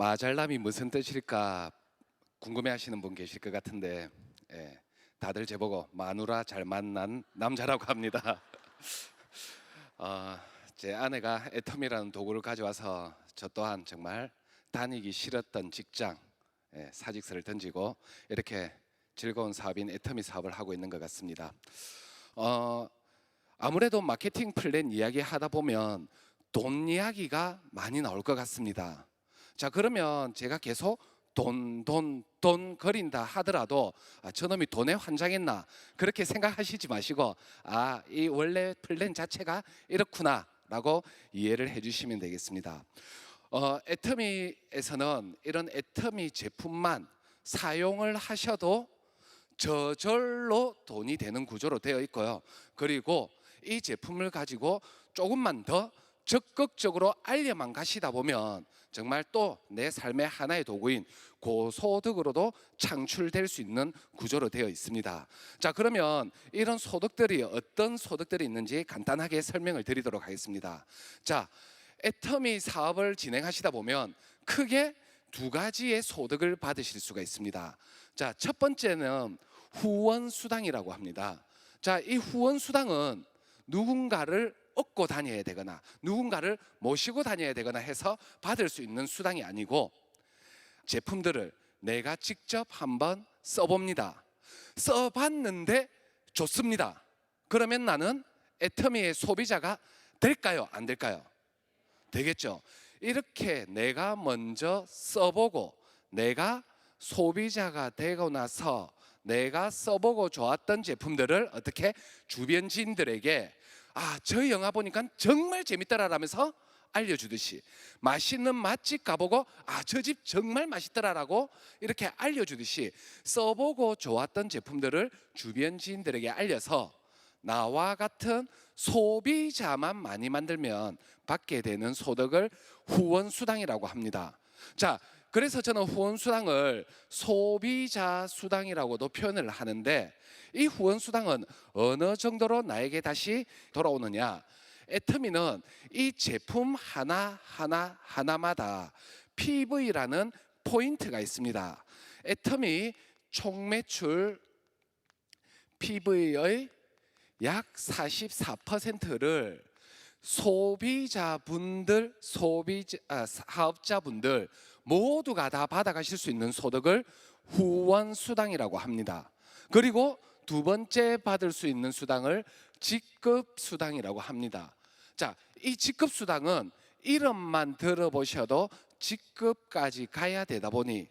마잘남이 무슨 뜻일까 궁금해하시는 분 계실 것 같은데, 다들 제보고 마누라 잘 만난 남자라고 합니다. 어, 제 아내가 애텀이라는 도구를 가져와서 저 또한 정말 다니기 싫었던 직장, 사직서를 던지고 이렇게 즐거운 사업인 애터미 사업을 하고 있는 것 같습니다. 아무래도 마케팅 플랜 이야기 하다 보면 돈 이야기가 많이 나올 것 같습니다. 자, 그러면 제가 계속 돈 거린다 하더라도 저놈이 돈에 환장했나 그렇게 생각하시지 마시고, 이 원래 플랜 자체가 이렇구나 라고 이해를 해주시면 되겠습니다. 애터미에서는 이런 애터미 제품만 사용을 하셔도 저절로 돈이 되는 구조로 되어 있고요. 그리고 이 제품을 가지고 조금만 더 적극적으로 알려만 가시다 보면 정말 또 내 삶의 하나의 도구인 고소득으로도 창출될 수 있는 구조로 되어 있습니다. 자, 그러면 이런 소득들이 어떤 소득들이 있는지 간단하게 설명을 드리도록 하겠습니다. 자, 애터미 사업을 진행하시다 보면 크게 두 가지의 소득을 받으실 수가 있습니다. 자, 첫 번째는 후원 수당이라고 합니다. 자, 이 후원 수당은 누군가를 얻고 다녀야 되거나 누군가를 모시고 다녀야 되거나 해서 받을 수 있는 수당이 아니고, 제품들을 내가 직접 한번 써봅니다. 써봤는데 좋습니다. 그러면 나는 애터미의 소비자가 될까요? 안 될까요? 되겠죠. 이렇게 내가 먼저 써보고 내가 소비자가 되고 나서 내가 써보고 좋았던 제품들을 어떻게 주변 지인들에게 저희 영화 보니까 정말 재밌더라라면서 알려주듯이, 맛있는 맛집 가보고 저 집 정말 맛있더라라고 이렇게 알려주듯이 써보고 좋았던 제품들을 주변 지인들에게 알려서 나와 같은 소비자만 많이 만들면 받게 되는 소득을 후원수당이라고 합니다. 자, 그래서 저는 후원수당을 소비자 수당이라고도 표현을 하는데, 이 후원수당은 어느 정도로 나에게 다시 돌아오느냐, 애터미는 이 제품 하나마다 PV라는 포인트가 있습니다. 애터미 총 매출 PV의 약 44%를 사업자분들 모두가 다 받아가실 수 있는 소득을 후원수당이라고 합니다. 그리고 두 번째 받을 수 있는 수당을 직급수당이라고 합니다. 자, 이 직급수당은 이름만 들어보셔도 직급까지 가야 되다 보니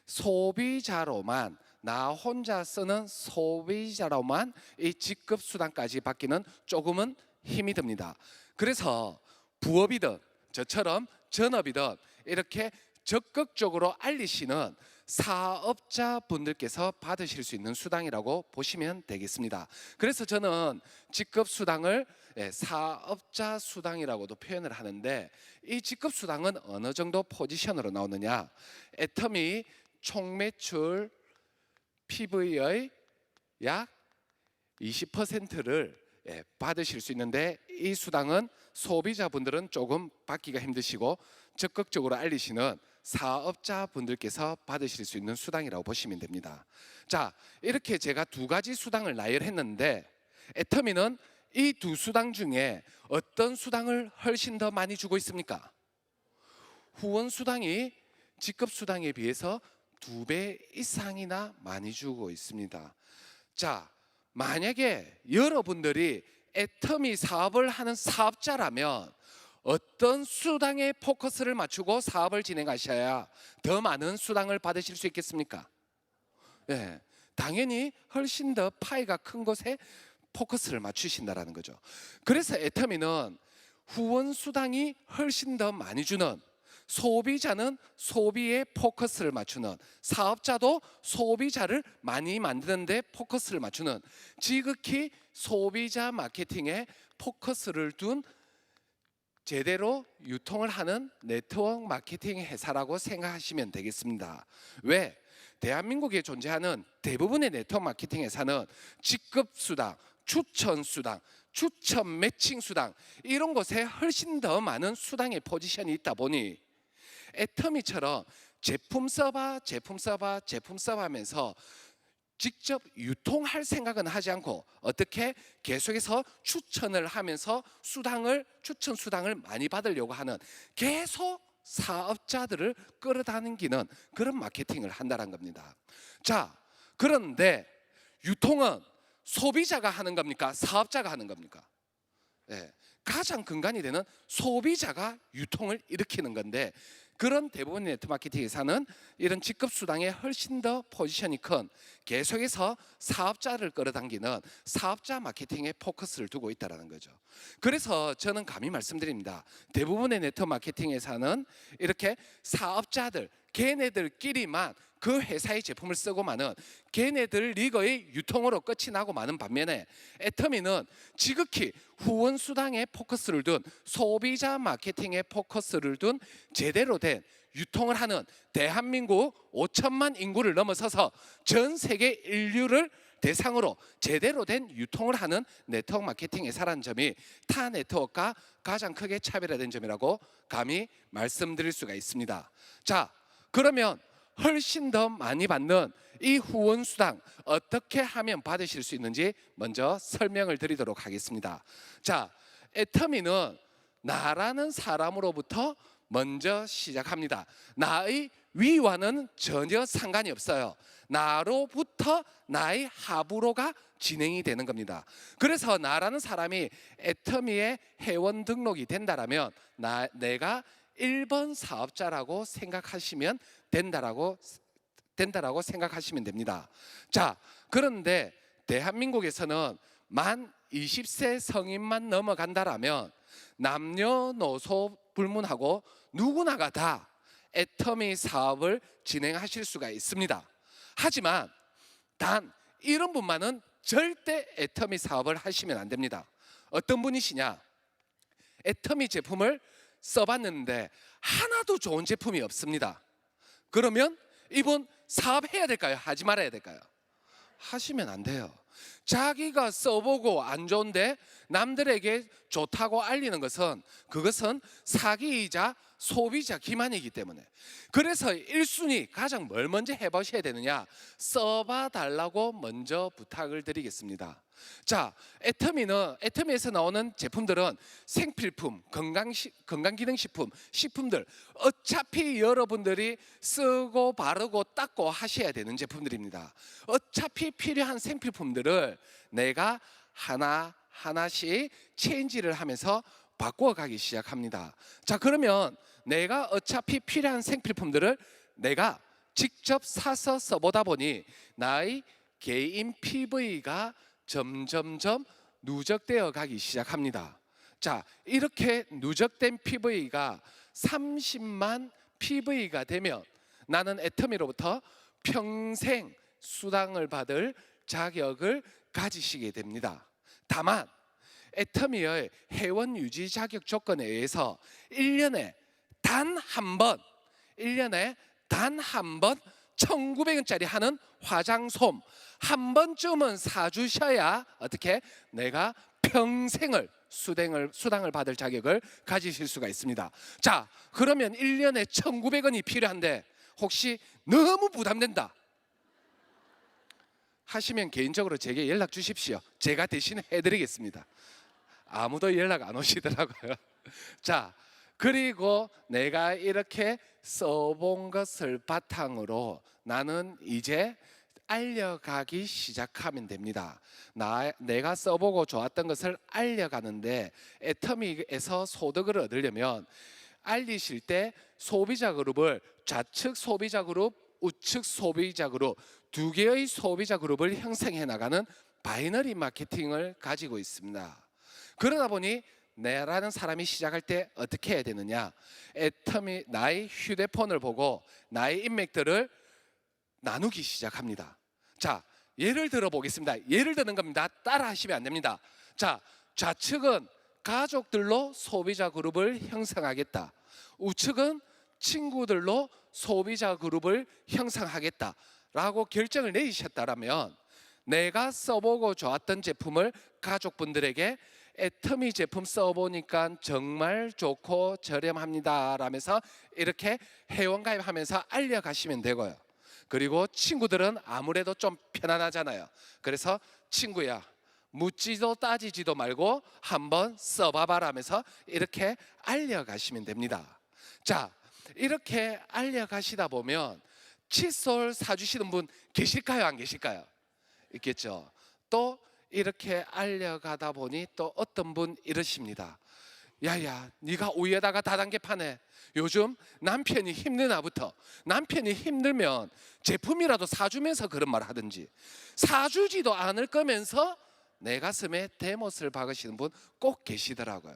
소비자로만, 나 혼자 쓰는 소비자로만 이 직급수당까지 받기는 조금은 힘이 듭니다. 그래서 부업이든 저처럼 전업이든 이렇게 적극적으로 알리시는 사업자분들께서 받으실 수 있는 수당이라고 보시면 되겠습니다. 그래서 저는 직급수당을 사업자 수당이라고도 표현을 하는데, 이 직급수당은 어느 정도 포지션으로 나오느냐, 애터미 총 매출 PV의 약 20%를 받으실 수 있는데, 이 수당은 소비자분들은 조금 받기가 힘드시고 적극적으로 알리시는 사업자분들께서 받으실 수 있는 수당이라고 보시면 됩니다. 자, 이렇게 제가 두 가지 수당을 나열했는데, 애터미는 이 두 수당 중에 어떤 수당을 훨씬 더 많이 주고 있습니까? 후원 수당이 직급 수당에 비해서 2배 이상이나 많이 주고 있습니다. 자, 만약에 여러분들이 애터미 사업을 하는 사업자라면 어떤 수당에 포커스를 맞추고 사업을 진행하셔야 더 많은 수당을 받으실 수 있겠습니까? 당연히 훨씬 더 파이가 큰 곳에 포커스를 맞추신다라는 거죠. 그래서 애터미는 후원 수당이 훨씬 더 많이 주는, 소비자는 소비에 포커스를 맞추는, 사업자도 소비자를 많이 만드는 데 포커스를 맞추는, 지극히 소비자 마케팅에 포커스를 둔 제대로 유통을 하는 네트워크 마케팅 회사라고 생각하시면 되겠습니다. 왜? 대한민국에 존재하는 대부분의 네트워크 마케팅 회사는 직급수당, 추천수당, 추천 매칭 수당, 이런 곳에 훨씬 더 많은 수당의 포지션이 있다 보니 애터미처럼 제품 써봐 하면서 직접 유통할 생각은 하지 않고 어떻게 계속해서 추천을 하면서 추천 수당을 많이 받으려고 하는, 계속 사업자들을 끌어당기는 그런 마케팅을 한다는 겁니다. 자, 그런데 유통은 소비자가 하는 겁니까? 사업자가 하는 겁니까? 네, 가장 근간이 되는 소비자가 유통을 일으키는 건데, 그런 대부분의 네트워크 마케팅 회사는 이런 직급 수당에 훨씬 더 포지션이 큰, 계속해서 사업자를 끌어당기는 사업자 마케팅에 포커스를 두고 있다는 거죠. 그래서 저는 감히 말씀드립니다. 대부분의 네트워크 마케팅 회사는 이렇게 사업자들, 걔네들끼리만 그 회사의 제품을 쓰고 마는, 걔네들 리거의 유통으로 끝이 나고 마는 반면에, 애터미는 지극히 후원 수당에 포커스를 둔, 소비자 마케팅에 포커스를 둔 제대로 된 유통을 하는, 대한민국 5천만 인구를 넘어서서 전 세계 인류를 대상으로 제대로 된 유통을 하는 네트워크 마케팅 회사라는 점이 타 네트워크가 가장 크게 차별화된 점이라고 감히 말씀드릴 수가 있습니다. 자, 그러면 훨씬 더 많이 받는 이 후원 수당 어떻게 하면 받으실 수 있는지 먼저 설명을 드리도록 하겠습니다. 자, 애터미는 나라는 사람으로부터 먼저 시작합니다. 나의 위와는 전혀 상관이 없어요. 나로부터 나의 합으로가 진행이 되는 겁니다. 그래서 나라는 사람이 애터미에 회원 등록이 된다라면 내가 1번 사업자라고 생각하시면 된다라고 생각하시면 됩니다. 자, 그런데 대한민국에서는 만 20세 성인만 넘어간다라면 남녀노소 불문하고 누구나가 다 애터미 사업을 진행하실 수가 있습니다. 하지만 단 이런 분만은 절대 애터미 사업을 하시면 안 됩니다. 어떤 분이시냐? 애터미 제품을 써봤는데 하나도 좋은 제품이 없습니다. 그러면 이분 사업해야 될까요? 하지 말아야 될까요? 하시면 안 돼요. 자기가 써보고 안 좋은데 남들에게 좋다고 알리는 것은, 그것은 사기이자 소비자 기만이기 때문에, 그래서 1순위 가장 뭘 먼저 해보셔야 되느냐, 써봐 달라고 먼저 부탁을 드리겠습니다. 자, 애터미에서 나오는 제품들은 생필품, 건강기능식품, 식품들, 어차피 여러분들이 쓰고 바르고 닦고 하셔야 되는 제품들입니다. 어차피 필요한 생필품들을 내가 하나씩 체인지를 하면서 바꿔가기 시작합니다. 자, 그러면 내가 어차피 필요한 생필품들을 내가 직접 사서 써보다 보니 나의 개인 PV가 점점점 누적되어 가기 시작합니다. 자, 이렇게 누적된 PV가 30만 PV가 되면 나는 애터미로부터 평생 수당을 받을 자격을 가지시게 됩니다. 다만 애터미의 회원 유지 자격 조건에 의해서 1년에 단 한 번 1,900원짜리 하는 화장솜 한 번쯤은 사주셔야 어떻게 내가 평생을 수당을 받을 자격을 가지실 수가 있습니다. 자, 그러면 1년에 1,900원이 필요한데 혹시 너무 부담된다 하시면 개인적으로 제게 연락 주십시오. 제가 대신 해드리겠습니다. 아무도 연락 안 오시더라고요. 자, 그리고 내가 이렇게 써본 것을 바탕으로 나는 이제 알려가기 시작하면 됩니다. 내가 써보고 좋았던 것을 알려가는데, 애터미에서 소득을 얻으려면 알리실 때 소비자 그룹을 좌측 소비자 그룹, 우측 소비자 그룹 두 개의 소비자 그룹을 형성해 나가는 바이너리 마케팅을 가지고 있습니다. 그러다 보니 나라는 사람이 시작할 때 어떻게 해야 되느냐, 애터미 나의 휴대폰을 보고 나의 인맥들을 나누기 시작합니다. 자, 예를 들어 보겠습니다. 예를 드는 겁니다. 따라 하시면 안 됩니다. 자, 좌측은 가족들로 소비자 그룹을 형성하겠다, 우측은 친구들로 소비자 그룹을 형성하겠다 라고 결정을 내리셨다면, 내가 써보고 좋았던 제품을 가족분들에게 애터미 제품 써보니까 정말 좋고 저렴합니다 라면서 이렇게 회원가입하면서 알려가시면 되고요. 그리고 친구들은 아무래도 좀 편안하잖아요. 그래서 친구야, 묻지도 따지지도 말고 한번 써봐봐 라면서 이렇게 알려가시면 됩니다. 자, 이렇게 알려가시다 보면 칫솔 사주시는 분 계실까요? 안 계실까요? 있겠죠. 또 이렇게 알려가다 보니 또 어떤 분 이러십니다. 야야, 네가 우유에다가 다단계 파네. 요즘 남편이 힘드나부터. 남편이 힘들면 제품이라도 사주면서 그런 말 하든지, 사주지도 않을 거면서 내 가슴에 대못을 박으시는 분 꼭 계시더라고요.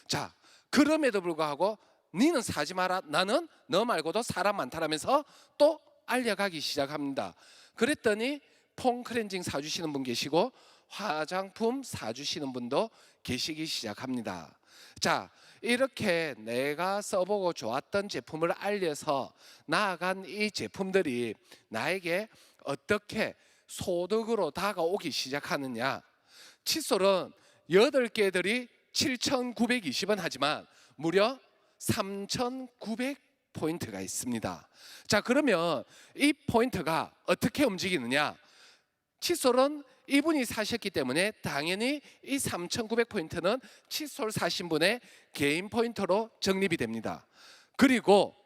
자, 그럼에도 불구하고 니는 사지 마라, 나는 너 말고도 사람 많다라면서 또 알려가기 시작합니다. 그랬더니 폼 클렌징 사주시는 분 계시고 화장품 사주시는 분도 계시기 시작합니다. 자, 이렇게 내가 써보고 좋았던 제품을 알려서 나아간 이 제품들이 나에게 어떻게 소득으로 다가오기 시작하느냐. 칫솔은 8개들이 7,920원 하지만 무려 3,900포인트가 있습니다. 자, 그러면 이 포인트가 어떻게 움직이느냐. 칫솔은 이분이 사셨기 때문에 당연히 이 3,900포인트는 칫솔 사신 분의 개인 포인트로 적립이 됩니다. 그리고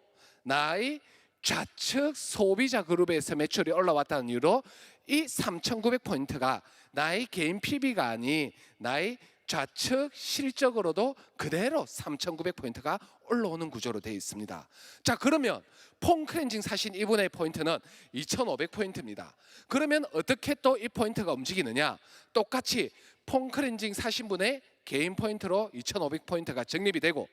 나의 좌측 소비자 그룹에서 매출이 올라왔다는 이유로 이 3,900포인트가 나의 개인 PB가 아닌 나의 좌측 실적으로도 그대로 3,900포인트가 올라오는 구조로 되어 있습니다. 자, 그러면 폼 클렌징 사신 이분의 포인트는 2,500포인트입니다. 그러면 어떻게 또 이 포인트가 움직이느냐. 똑같이 폼 클렌징 사신 분의 개인 포인트로 2,500포인트가 적립이 되고,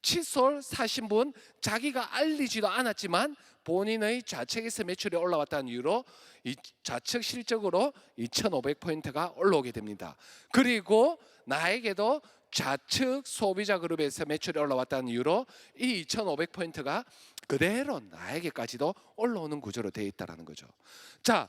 칫솔 사신 분 자기가 알리지도 않았지만 본인의 좌측에서 매출이 올라왔다는 이유로 이 좌측 실적으로 2,500포인트가 올라오게 됩니다. 그리고 나에게도 좌측 소비자 그룹에서 매출이 올라왔다는 이유로 이 2,500포인트가 그대로 나에게까지도 올라오는 구조로 되어 있다는 거죠. 자,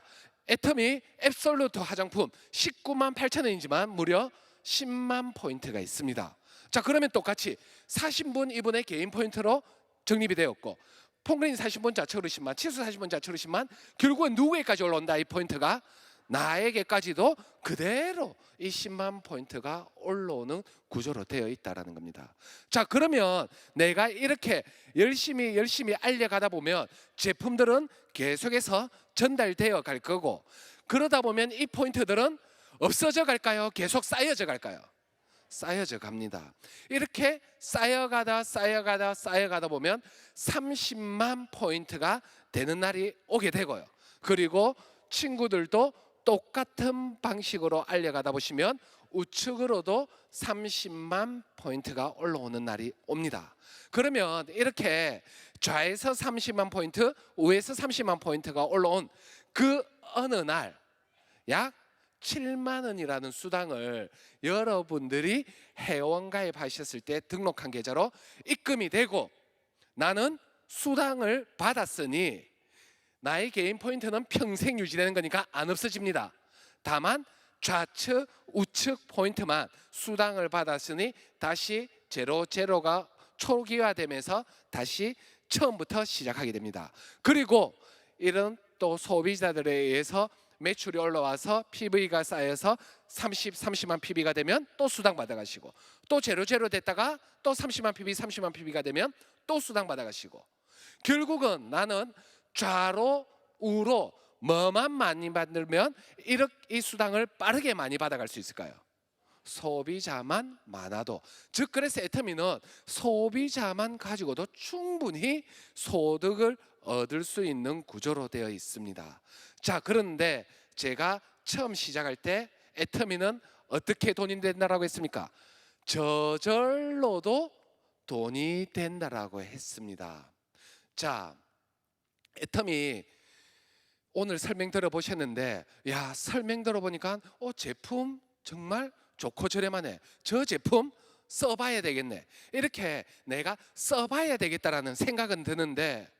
애터미 앱솔루트 화장품 19만 8천 원이지만 무려 10만 포인트가 있습니다. 자, 그러면 똑같이 사신 분 이분의 개인 포인트로 적립이 되었고, 폼클렌징 사신 분 좌측으로 10만, 칫솔 사신 분 좌측으로 10만, 결국은 누구에게까지 올라온다? 이 포인트가 나에게까지도 그대로 이 10만 포인트가 올라오는 구조로 되어 있다는 겁니다. 자, 그러면 내가 이렇게 열심히 알려가다 보면 제품들은 계속해서 전달되어 갈 거고, 그러다 보면 이 포인트들은 없어져 갈까요? 계속 쌓여져 갈까요? 쌓여져 갑니다. 이렇게 쌓여가다 보면 30만 포인트가 되는 날이 오게 되고요. 그리고 친구들도 똑같은 방식으로 알려가다 보시면 우측으로도 30만 포인트가 올라오는 날이 옵니다. 그러면 이렇게 좌에서 30만 포인트, 우에서 30만 포인트가 올라온 그 어느 날 약 7만 원이라는 수당을 여러분들이 회원가입하셨을 때 등록한 계좌로 입금이 되고, 나는 수당을 받았으니 나의 개인 포인트는 평생 유지되는 거니까 안 없어집니다. 다만 좌측 우측 포인트만 수당을 받았으니 다시 제로가 초기화되면서 다시 처음부터 시작하게 됩니다. 그리고 이런 또 소비자들에 의해서 매출이 올라와서 PV가 쌓여서 30만 PV가 되면 또 수당 받아가시고, 또 제로 됐다가 또 30만 PV가 되면 또 수당 받아가시고, 결국은 나는 좌로 우로 뭐만 많이 만들면 이 수당을 빠르게 많이 받아갈 수 있을까요? 소비자만 많아도. 즉, 그래서 애터미는 소비자만 가지고도 충분히 소득을 얻을 수 있는 구조로 되어 있습니다. 자, 그런데 제가 처음 시작할 때 애터미는 어떻게 돈이 된다라고 했습니까? 저절로도 돈이 된다라고 했습니다. 자, 애터미 오늘 설명 들어보셨는데, 야, 설명 들어보니까 제품 정말 좋고 저렴하네, 저 제품 써봐야 되겠네, 이렇게 내가 써봐야 되겠다라는 생각은 드는데,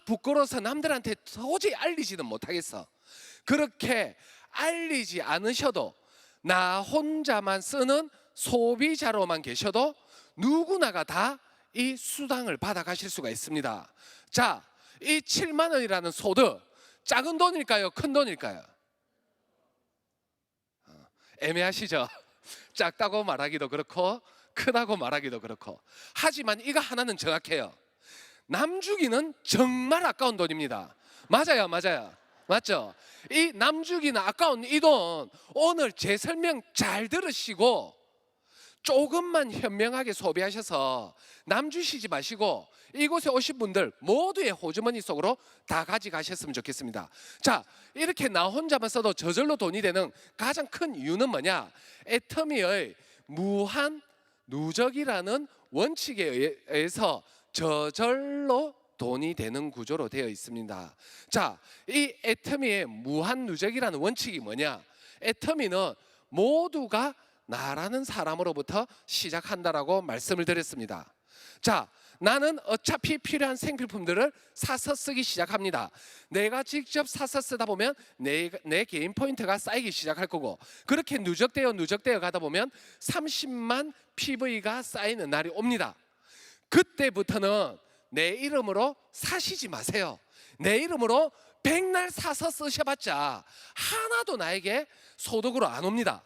부끄러워서 남들한테 도저히 알리지는 못하겠어. 그렇게 알리지 않으셔도 나 혼자만 쓰는 소비자로만 계셔도 누구나가 다 이 수당을 받아 가실 수가 있습니다. 자, 이 7만 원이라는 소득, 작은 돈일까요? 큰 돈일까요? 애매하시죠? 작다고 말하기도 그렇고 크다고 말하기도 그렇고. 하지만 이거 하나는 정확해요. 남주기는 정말 아까운 돈입니다. 맞아요, 맞아요. 맞죠? 이 남주기는 아까운 이 돈, 오늘 제 설명 잘 들으시고 조금만 현명하게 소비하셔서 남주시지 마시고 이곳에 오신 분들 모두의 호주머니 속으로 다 가져가셨으면 좋겠습니다. 자, 이렇게 나 혼자만 써도 저절로 돈이 되는 가장 큰 이유는 뭐냐? 애터미의 무한 누적이라는 원칙에 의해서 저절로 돈이 되는 구조로 되어 있습니다. 자, 이 애터미의 무한 누적이라는 원칙이 뭐냐? 애터미는 모두가 나라는 사람으로부터 시작한다라고 말씀을 드렸습니다. 자, 나는 어차피 필요한 생필품들을 사서 쓰기 시작합니다. 내가 직접 사서 쓰다 보면 내 개인 포인트가 쌓이기 시작할 거고, 그렇게 누적되어 가다 보면 30만 PV가 쌓이는 날이 옵니다. 그때부터는 내 이름으로 사시지 마세요. 내 이름으로 백날 사서 쓰셔봤자 하나도 나에게 소득으로 안 옵니다.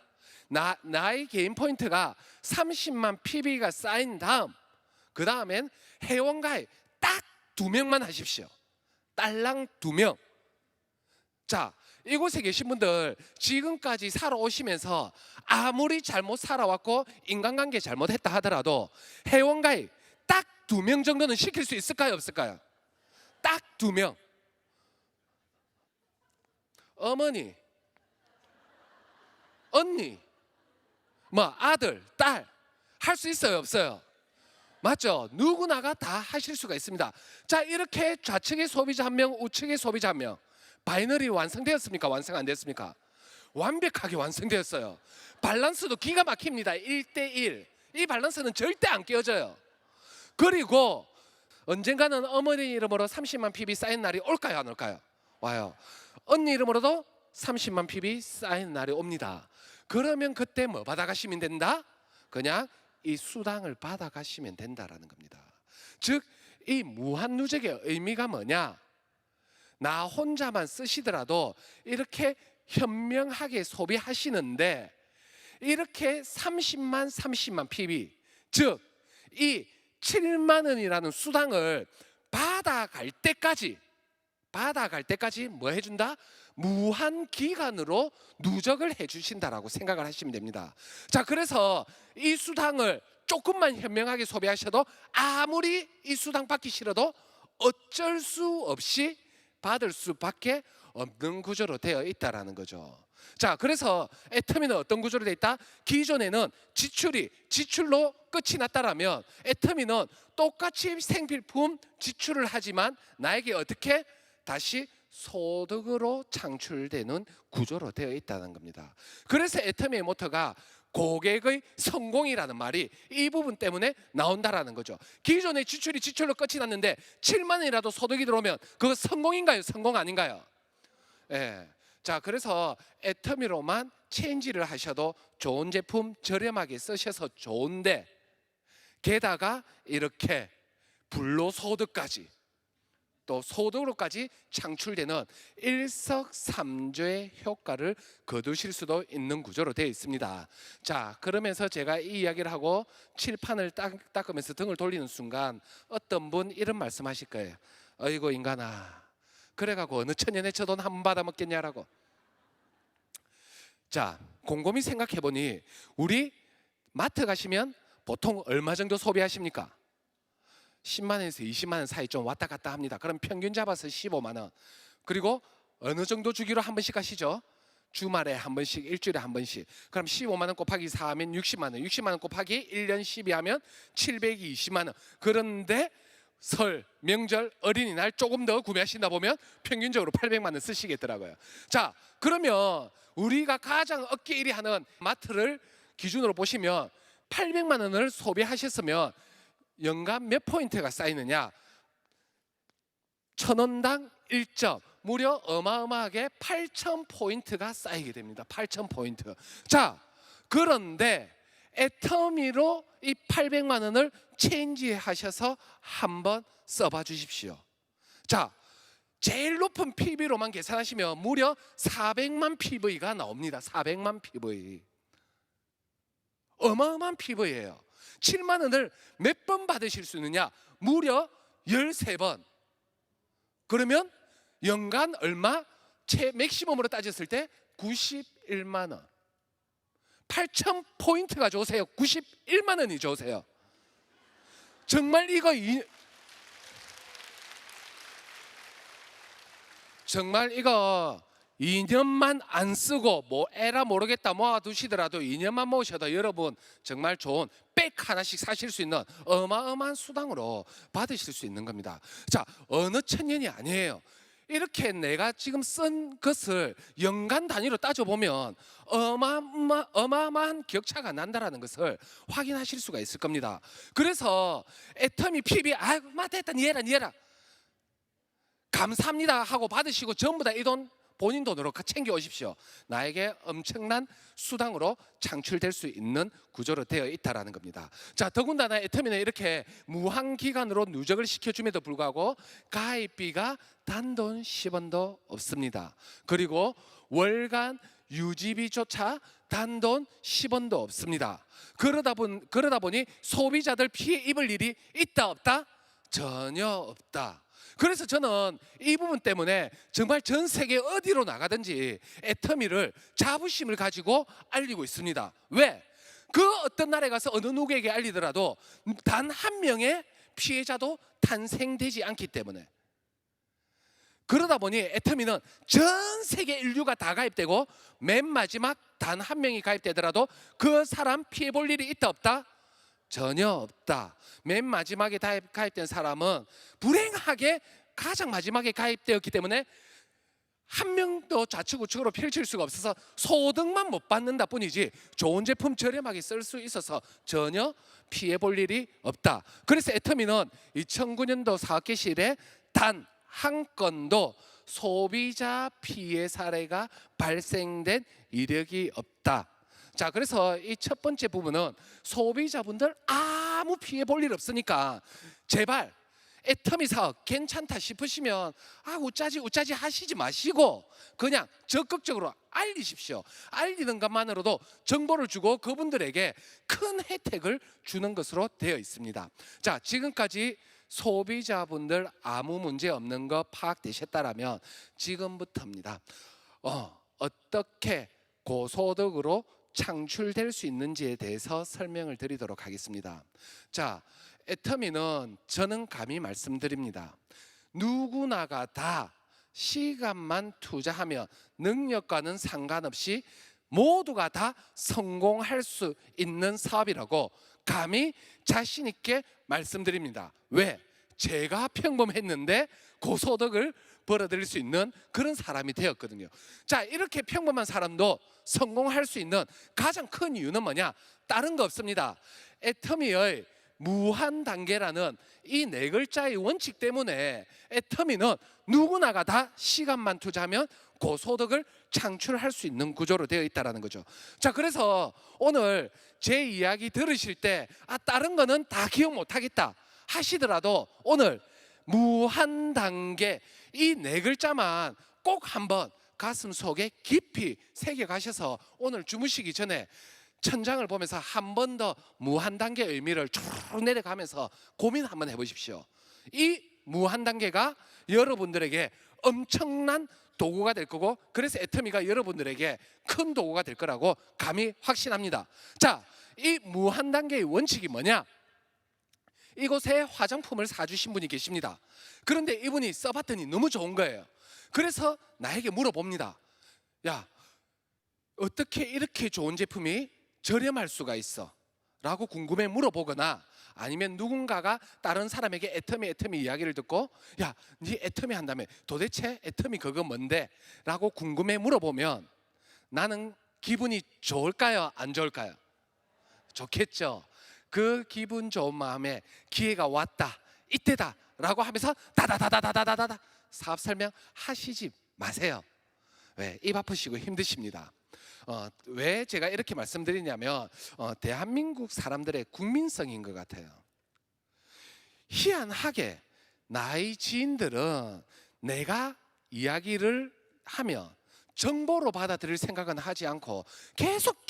나의 개인 포인트가 30만 PV가 쌓인 다음, 그 다음엔 회원가입 딱 2명만 하십시오. 딸랑 2명. 자, 이곳에 계신 분들 지금까지 살아오시면서 아무리 잘못 살아왔고 인간관계 잘못했다 하더라도 회원가입 딱 2명 정도는 시킬 수 있을까요, 없을까요? 딱 2명. 어머니, 언니, 뭐 아들, 딸 할 수 있어요, 없어요? 맞죠? 누구나가 다 하실 수가 있습니다. 자, 이렇게 좌측의 소비자 1명, 우측의 소비자 1명, 바이너리 완성되었습니까? 완성 안 됐습니까? 완벽하게 완성되었어요. 밸런스도 기가 막힙니다. 1대1. 이 밸런스는 절대 안 깨어져요. 그리고 언젠가는 어머니 이름으로 30만 PV 쌓인 날이 올까요, 안 올까요? 와요. 언니 이름으로도 30만 PV 쌓인 날이 옵니다. 그러면 그때 뭐 받아가시면 된다? 그냥 이 수당을 받아가시면 된다라는 겁니다. 즉, 이 무한누적의 의미가 뭐냐? 나 혼자만 쓰시더라도 이렇게 현명하게 소비하시는데, 이렇게 30만 PV, 즉 이 7만 원이라는 수당을 받아갈 때까지 뭐 해준다? 무한 기간으로 누적을 해주신다라고 생각을 하시면 됩니다. 자, 그래서 이 수당을 조금만 현명하게 소비하셔도 아무리 이 수당 받기 싫어도 어쩔 수 없이 받을 수밖에 없는 구조로 되어 있다라는 거죠. 자, 그래서 애터미는 어떤 구조로 되어 있다? 기존에는 지출로 끝이 났다라면 애터미는 똑같이 생필품 지출을 하지만 나에게 어떻게 다시 소득으로 창출되는 구조로 되어 있다는 겁니다. 그래서 애터미의 모토가 고객의 성공이라는 말이 이 부분 때문에 나온다라는 거죠. 기존의 지출로 끝이 났는데 7만 원이라도 소득이 들어오면 그거 성공인가요? 성공 아닌가요? 예. 자, 그래서 애터미로만 체인지를 하셔도 좋은 제품 저렴하게 쓰셔서 좋은데, 게다가 이렇게 불로소득까지 또 소득으로까지 창출되는 일석삼조의 효과를 거두실 수도 있는 구조로 되어 있습니다. 자, 그러면서 제가 이 이야기를 하고 칠판을 닦으면서 등을 돌리는 순간 어떤 분 이런 말씀하실 거예요. 어이구 인간아, 그래가고 어느 천년의 저 돈 한 번 받아 먹겠냐라고. 자, 곰곰이 생각해보니 우리 마트 가시면 보통 얼마 정도 소비하십니까? 10만 원에서 20만 원 사이 좀 왔다 갔다 합니다. 그럼 평균 잡아서 15만 원. 그리고 어느 정도 주기로 한 번씩 가시죠? 주말에 한 번씩, 일주일에 한 번씩. 그럼 15만 원 곱하기 4 하면 60만 원. 60만 원 곱하기 1년 12 하면 720만 원. 그런데 설, 명절, 어린이날 조금 더 구매하신다 보면 평균적으로 800만 원 쓰시겠더라고요. 자, 그러면 우리가 가장 어깨 1위 하는 마트를 기준으로 보시면 800만 원을 소비하셨으면 연간 몇 포인트가 쌓이느냐? 1,000원당 1점, 무려 어마어마하게 8,000포인트가 쌓이게 됩니다. 8,000포인트. 자, 그런데 애터미로 이 800만 원을 체인지 하셔서 한번 써봐 주십시오. 자, 제일 높은 PV로만 계산하시면 무려 400만 PV가 나옵니다. 400만 PV. 어마어마한 PV예요. 7만 원을 몇 번 받으실 수 있느냐? 무려 13번. 그러면 연간 얼마? 맥시멈으로 따졌을 때 91만 원. 8,000포인트가 좋으세요. 91만 원이 좋으세요. 정말 이거 2년만 안 쓰고 뭐 에라 모르겠다 모아두시더라도 2년만 모으셔도 여러분 정말 좋은 백 하나씩 사실 수 있는 어마어마한 수당으로 받으실 수 있는 겁니다. 자, 어느 천년이 아니에요. 이렇게 내가 지금 쓴 것을 연간 단위로 따져보면 어마어마한 격차가 난다는 것을 확인하실 수가 있을 겁니다. 그래서 애터미 PB 아이고 맞다 니해라 감사합니다 하고 받으시고 전부 다 이 돈 본인 돈으로 챙겨 오십시오. 나에게 엄청난 수당으로 창출될 수 있는 구조로 되어 있다는 겁니다. 자, 더군다나 애터미는 이렇게 무한 기간으로 누적을 시켜줌에도 불구하고 가입비가 단돈 10원도 없습니다. 그리고 월간 유지비조차 단돈 10원도 없습니다. 그러다 보니 소비자들 피해 입을 일이 있다 없다? 전혀 없다. 그래서 저는 이 부분 때문에 정말 전 세계 어디로 나가든지 애터미를 자부심을 가지고 알리고 있습니다. 왜? 그 어떤 나라에 가서 어느 누구에게 알리더라도 단 한 명의 피해자도 탄생되지 않기 때문에. 그러다 보니 애터미는 전 세계 인류가 다 가입되고 맨 마지막 단 한 명이 가입되더라도 그 사람 피해 볼 일이 있다 없다? 전혀 없다. 맨 마지막에 가입된 사람은 불행하게 가장 마지막에 가입되었기 때문에 한 명도 좌측 우측으로 펼칠 수가 없어서 소득만 못 받는다 뿐이지 좋은 제품 저렴하게 쓸 수 있어서 전혀 피해 볼 일이 없다. 그래서 애터미는 2009년도 사업 개시일에 단 한 건도 소비자 피해 사례가 발생된 이력이 없다. 자, 그래서 이 첫 번째 부분은 소비자분들 아무 피해 볼 일 없으니까 제발 애터미 사업 괜찮다 싶으시면 우짜지 하시지 마시고 그냥 적극적으로 알리십시오. 알리는 것만으로도 정보를 주고 그분들에게 큰 혜택을 주는 것으로 되어 있습니다. 자, 지금까지 소비자분들 아무 문제 없는 거 파악되셨다라면 지금부터입니다. 어떻게 고소득으로 창출될 수 있는지에 대해서 설명을 드리도록 하겠습니다. 자, 애터미는 저는 감히 말씀드립니다. 누구나가 다 시간만 투자하면 능력과는 상관없이 모두가 다 성공할 수 있는 사업이라고 감히 자신 있게 말씀드립니다. 왜? 제가 평범했는데 고소득을 벌어들일 수 있는 그런 사람이 되었거든요. 자, 이렇게 평범한 사람도 성공할 수 있는 가장 큰 이유는 뭐냐? 다른 거 없습니다. 애터미의 무한 단계라는 이 네 글자의 원칙 때문에 애터미는 누구나가 다 시간만 투자하면 고소득을 창출할 수 있는 구조로 되어 있다는 거죠. 자, 그래서 오늘 제 이야기 들으실 때 다른 거는 다 기억 못하겠다 하시더라도 오늘 무한 단계 이 네 글자만 꼭 한번 가슴 속에 깊이 새겨 가셔서 오늘 주무시기 전에 천장을 보면서 한 번 더 무한 단계의 의미를 쭉 내려가면서 고민 한번 해보십시오. 이 무한 단계가 여러분들에게 엄청난 도구가 될 거고, 그래서 애터미가 여러분들에게 큰 도구가 될 거라고 감히 확신합니다. 자, 이 무한 단계의 원칙이 뭐냐? 이곳에 화장품을 사주신 분이 계십니다. 그런데 이분이 써봤더니 너무 좋은 거예요. 그래서 나에게 물어봅니다. 야, 어떻게 이렇게 좋은 제품이 저렴할 수가 있어? 라고 궁금해 물어보거나, 아니면 누군가가 다른 사람에게 애터미 이야기를 듣고, 야, 네 애터미 한다며 도대체 애터미 그거 뭔데? 라고 궁금해 물어보면 나는 기분이 좋을까요? 안 좋을까요? 좋겠죠. 그 기분 좋은 마음에 기회가 왔다, 이때다 라고 하면서 다다다다다다다다 사업 설명 하시지 마세요. 왜? 입 아프시고 힘드십니다. 왜 제가 이렇게 말씀드리냐면 대한민국 사람들의 국민성인 것 같아요. 희한하게 나의 지인들은 내가 이야기를 하면 정보로 받아들일 생각은 하지 않고 계속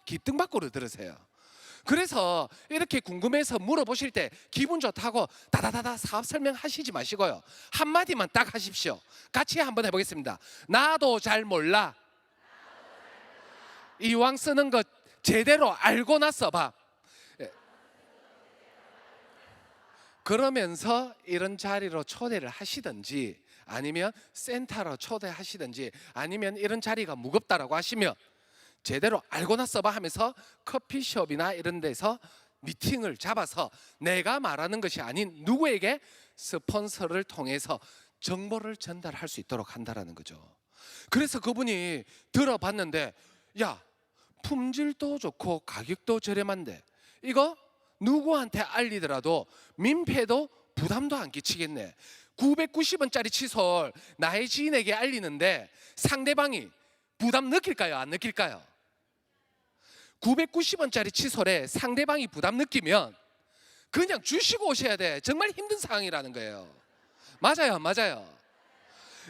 기등밖으로 들으세요. 그래서 이렇게 궁금해서 물어보실 때 기분 좋다고 다다다다 사업 설명하시지 마시고요, 한마디만 딱 하십시오. 같이 한번 해보겠습니다. 나도 잘 몰라. 이왕 쓰는 거 제대로 알고 나서 봐. 그러면서 이런 자리로 초대를 하시든지, 아니면 센터로 초대하시든지, 아니면 이런 자리가 무겁다라고 하시면 제대로 알고 나서 봐 하면서 커피숍이나 이런 데서 미팅을 잡아서 내가 말하는 것이 아닌 누구에게 스폰서를 통해서 정보를 전달할 수 있도록 한다라는 거죠. 그래서 그분이 들어봤는데, 야, 품질도 좋고 가격도 저렴한데 이거 누구한테 알리더라도 민폐도 부담도 안 끼치겠네. 990원짜리 칫솔 나의 지인에게 알리는데 상대방이 부담 느낄까요? 안 느낄까요? 990원짜리 칫솔에 상대방이 부담 느끼면 그냥 주시고 오셔야 돼. 정말 힘든 상황이라는 거예요. 맞아요, 맞아요.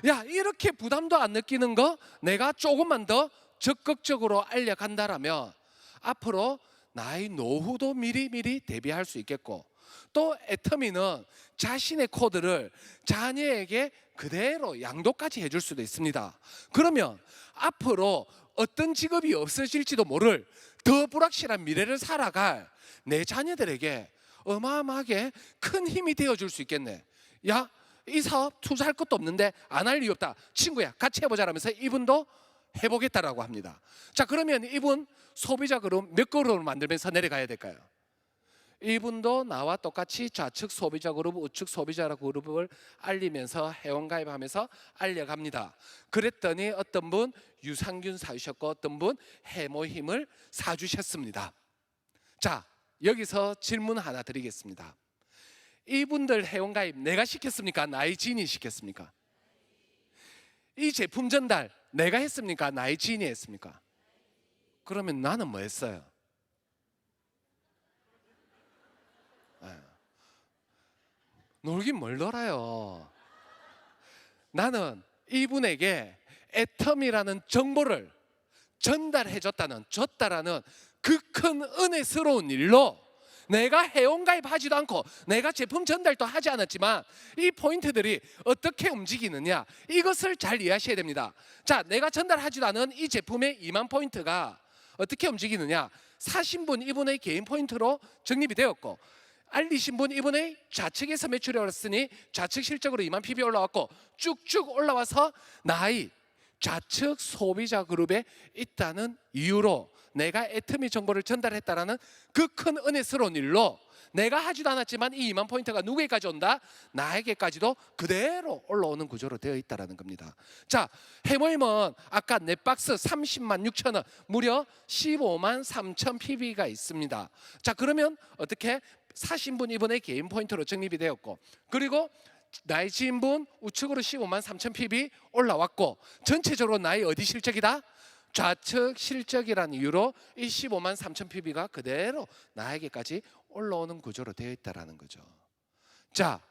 야, 이렇게 부담도 안 느끼는 거 내가 조금만 더 적극적으로 알려간다라면 앞으로 나의 노후도 미리미리 대비할 수 있겠고, 또 애터미는 자신의 코드를 자녀에게 그대로 양도까지 해줄 수도 있습니다. 그러면 앞으로 어떤 직업이 없어질지도 모를 더 불확실한 미래를 살아갈 내 자녀들에게 어마어마하게 큰 힘이 되어줄 수 있겠네. 야, 이 사업 투자할 것도 없는데 안 할 이유 없다. 친구야, 같이 해보자라면서 이분도 해보겠다라고 합니다. 자, 그러면 이분 소비자 그룹 몇 그룹을 만들면서 내려가야 될까요? 이분도 나와 똑같이 좌측 소비자 그룹, 우측 소비자 그룹을 알리면서 회원가입하면서 알려갑니다. 그랬더니 어떤 분 유산균 사주셨고 어떤 분 해모힘을 사주셨습니다. 자, 여기서 질문 하나 드리겠습니다. 이분들 회원가입 내가 시켰습니까? 나의 지인이 시켰습니까? 이 제품 전달 내가 했습니까? 나의 지인이 했습니까? 그러면 나는 뭐 했어요? 놀긴 뭘 놀아요. 나는 이분에게 애텀이라는 정보를 줬다라는 그 큰 은혜스러운 일로 내가 회원가입하지도 않고 내가 제품 전달도 하지 않았지만 이 포인트들이 어떻게 움직이느냐, 이것을 잘 이해하셔야 됩니다. 자, 내가 전달하지도 않은 이 제품의 2만 포인트가 어떻게 움직이느냐, 사신 분 이분의 개인 포인트로 적립이 되었고, 알리신 분 이분의 좌측에서 매출이 올랐으니 좌측 실적으로 2만 PB 올라왔고, 쭉쭉 올라와서 나의 좌측 소비자 그룹에 있다는 이유로 내가 애터미 정보를 전달했다라는 그 큰 은혜스러운 일로 내가 하지도 않았지만 이 2만 포인트가 누구에게까지 온다? 나에게까지도 그대로 올라오는 구조로 되어 있다는 겁니다. 자, 해모임은 아까 넷박스 30만 6천 원, 무려 15만 3천 PB가 있습니다. 자, 그러면 어떻게 사신 분 이분의 개인 포인트로 적립이 되었고, 그리고 나의 지인분 우측으로 15만 3천 PB 올라왔고, 전체적으로 나의 어디 실적이다? 좌측 실적이라는 이유로 이 15만 3천 PB가 그대로 나에게까지 올라오는 구조로 되어 있다는 거죠. 자,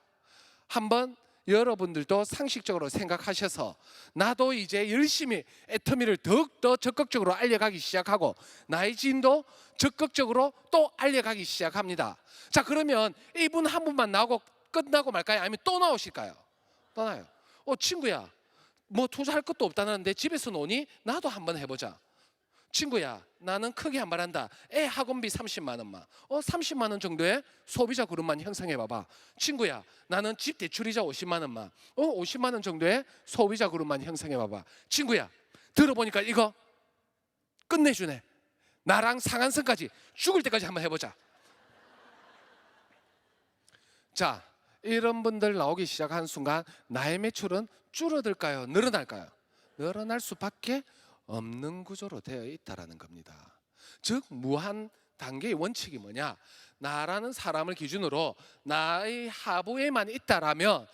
한번 여러분들도 상식적으로 생각하셔서 나도 이제 열심히 애터미를 더욱더 적극적으로 알려가기 시작하고 나의 지인도 적극적으로 또 알려가기 시작합니다. 자, 그러면 이분 한 분만 나오고 끝나고 말까요? 아니면 또 나오실까요? 떠나요. 친구야, 뭐 투자할 것도 없다는데 집에서 노니? 나도 한번 해보자. 친구야, 나는 크게 한 말 한다. 애 학원비 30만 원만 30만 원 정도의 소비자 그룹만 형성해 봐봐. 친구야, 나는 집 대출이자 50만 원만 50만 원 정도의 소비자 그룹만 형성해 봐봐. 친구야, 들어보니까 이거 끝내주네. 나랑 상한선까지 죽을 때까지 한번 해보자. 자, 이런 분들 나오기 시작한 순간 나의 매출은 줄어들까요? 늘어날까요? 늘어날 수밖에 없는 구조로 되어 있다는 겁니다. 즉, 무한 단계의 원칙이 뭐냐? 나라는 사람을 기준으로 나의 하부에만 있다라면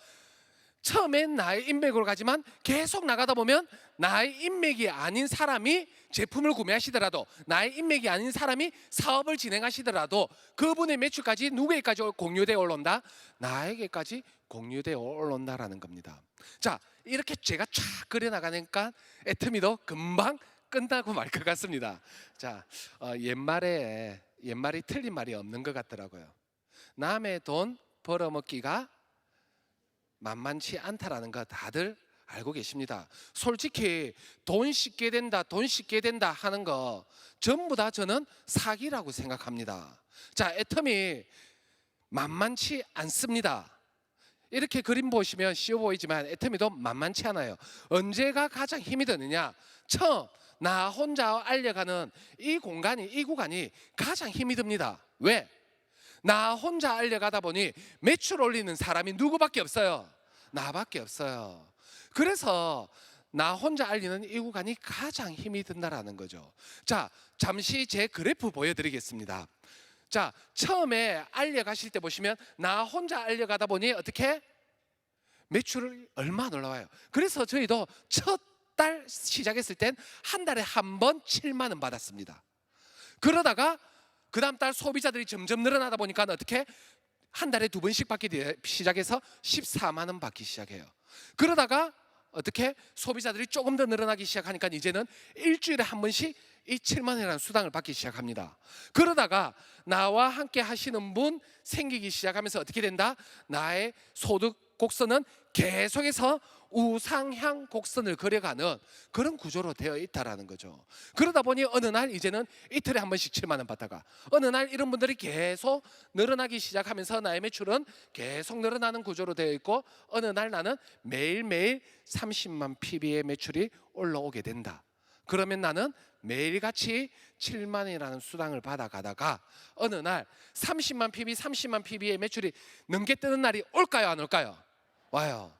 처음엔 나의 인맥으로 가지만 계속 나가다 보면 나의 인맥이 아닌 사람이 제품을 구매하시더라도, 나의 인맥이 아닌 사람이 사업을 진행하시더라도 그분의 매출까지 누구에게까지 공유되어 올라온다? 나에게까지 공유되어 올라온다라는 겁니다. 자, 이렇게 제가 쫙 그려나가니까 애터미도 금방 끝나고 말 것 같습니다. 자, 옛말이 틀린 말이 없는 것 같더라고요. 남의 돈 벌어먹기가 만만치 않다라는 거 다들 알고 계십니다. 솔직히 돈 씻게 된다, 돈 씻게 된다 하는 거 전부 다 저는 사기라고 생각합니다. 자, 애터미 만만치 않습니다. 이렇게 그림 보시면 쉬워 보이지만 애터미도 만만치 않아요. 언제가 가장 힘이 드느냐? 처음 나 혼자 알려가는 이 공간이, 이 구간이 가장 힘이 듭니다. 왜? 나 혼자 알려가다 보니 매출 올리는 사람이 누구밖에 없어요. 나밖에 없어요. 그래서 나 혼자 알리는 이 구간이 가장 힘이 든다라는 거죠. 자, 잠시 제 그래프 보여드리겠습니다. 자, 처음에 알려가실 때 보시면 나 혼자 알려가다 보니 어떻게? 매출을 얼마 올라와요. 그래서 저희도 첫 달 시작했을 땐 한 달에 한 번 7만 원 받았습니다. 그러다가 그 다음 달 소비자들이 점점 늘어나다 보니까 어떻게? 한 달에 2번씩 받기 시작해서 14만 원 받기 시작해요. 그러다가 어떻게? 소비자들이 조금 더 늘어나기 시작하니까 이제는 일주일에 한 번씩 이 7만 원이라는 수당을 받기 시작합니다. 그러다가 나와 함께 하시는 분 생기기 시작하면서 어떻게 된다? 나의 소득 곡선은 계속해서 우상향 곡선을 그려가는 그런 구조로 되어 있다라는 거죠. 그러다 보니 어느 날 이제는 이틀에 한 번씩 7만 원 받다가 어느 날 이런 분들이 계속 늘어나기 시작하면서 나의 매출은 계속 늘어나는 구조로 되어 있고, 어느 날 나는 매일매일 30만 PB의 매출이 올라오게 된다. 그러면 나는 매일같이 7만 원이라는 수당을 받아가다가 어느 날 30만 PB, 30만 PB의 매출이 넘게 뜨는 날이 올까요, 안 올까요? 와요.